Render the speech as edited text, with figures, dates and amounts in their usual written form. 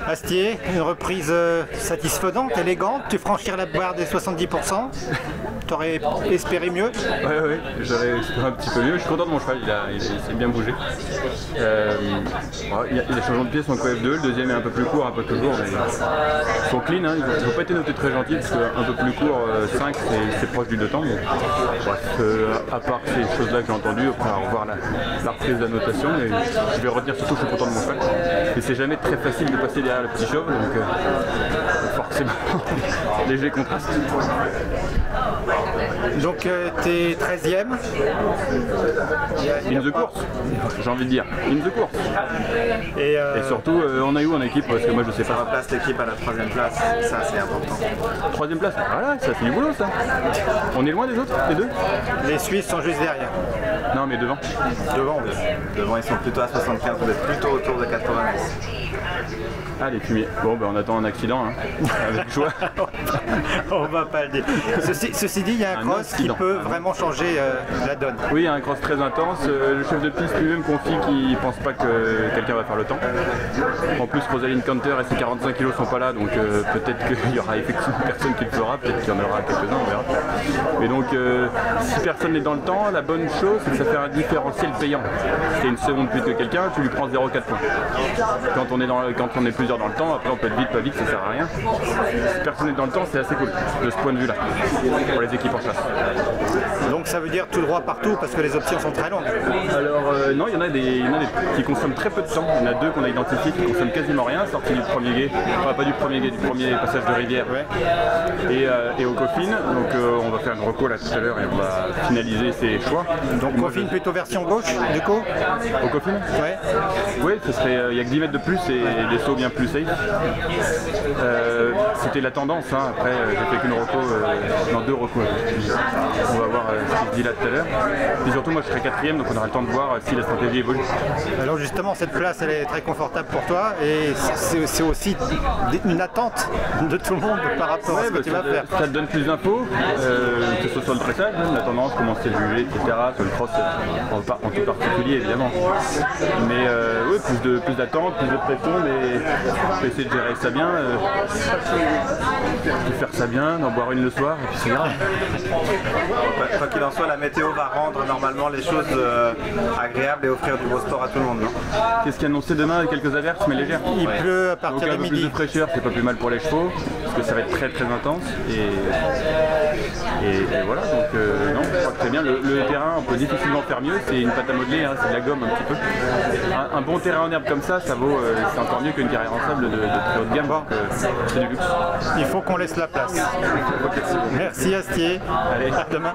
Astier, une reprise satisfaisante, élégante. Tu franchis la barre des 70%. T'aurais espéré mieux? Ouais, j'aurais espéré un petit peu mieux. Je suis content de mon cheval, il s'est bien bougé. Les changements de pieds sont KF2, le deuxième est un peu plus court, un peu toujours, mais ils sont clean, hein. Ils n'ont pas été notés très gentils, parce qu'un peu plus court, 5 c'est proche du 2 temps. Mais, bref, à part ces choses-là que j'ai entendues, après on va revoir la reprise de la notation, mais je vais retenir surtout que je suis content de mon cheval. Et c'est jamais très facile de passer derrière le petit chauve, donc forcément, léger contraste. Donc t'es 13e. In the course, j'ai envie de dire. In the course. Et surtout, on est où en équipe? Parce que moi je sais pas. On remplace l'équipe à la 3e place, ça c'est important. 3e place, voilà, ça fait du boulot ça. On est loin des autres, les deux? Les Suisses sont juste derrière. Non mais devant. Devant, oui. Devant ils sont plutôt à 75, vous êtes plutôt autour de 90. Ah les fumiers. Bon ben on attend un accident hein. Avec joie. On va pas le dire. Ceci dit, il y a un cross qui peut vraiment changer la donne. Oui, il y a un cross très intense. Le chef de piste lui-même confie qu'il ne pense pas que quelqu'un va faire le temps. En plus, Rosaline Canter et ses 45 kg sont pas là, donc peut-être qu'il y aura effectivement personne qui le fera, peut-être qu'il y en aura quelques-uns, on verra. Et donc, si personne n'est dans le temps, la bonne chose, c'est que ça fait un différentiel payant. Si tu es une seconde plus que quelqu'un, tu lui prends 0,4 points. Quand on est plusieurs dans le temps, après on peut être vite, pas vite, ça sert à rien. Si personne n'est dans le temps, c'est assez cool de ce point de vue-là, pour les équipes en chasse. Donc ça veut dire tout droit partout parce que les options sont très longues. Alors non, il y en a des qui consomment très peu de temps. Il y en a deux qu'on a identifiés qui consomment quasiment rien, sortis du premier guet, enfin pas du premier guet, du premier passage de rivière, ouais. Et au Coffin. Donc on va faire une reco là tout à l'heure et on va finaliser ses choix. Donc Coffin plutôt version gauche du coup? Au Coffin? Ouais. Oui, ce serait, il y a que 10 mètres de plus et des sauts bien plus safe. C'était la tendance, hein. Après j'ai fait qu'une reco, non 2 recos. On va voir ce qu'il dit là tout à l'heure. Et surtout moi je serai 4e, donc on aura le temps de voir si la stratégie évolue. Alors justement cette place elle est très confortable pour toi et c'est aussi une attente de tout le monde par rapport à ce que tu vas faire. Ça te donne plus d'infos, que ce soit sur le dressage, la tendance, comment c'est jugé, etc. Sur le cross en tout particulier évidemment. Mais oui, plus d'attente, plus de pression, mais faut essayer de gérer ça bien, de faire ça bien, d'en boire une le soir, et puis c'est grave. Quoi qu'il en soit, la météo va rendre normalement les choses agréables et offrir du beau sport à tout le monde, non? Qu'est-ce qui est annoncé demain? Quelques averses, mais légères. Il pleut à partir donc, de un peu midi. Plus de fraîcheur, c'est pas plus mal pour les chevaux, parce que ça va être très très intense. Et voilà, donc non, je crois que très bien. Le terrain, on peut difficilement faire mieux, c'est une pâte à modeler, hein, c'est de la gomme un petit peu. Un bon terrain en herbe comme ça vaut, c'est encore mieux qu'une carrière en sable de très haut de gamme, donc c'est du luxe. Il faut qu'on laisse la place. Merci Astier, Allez, à demain.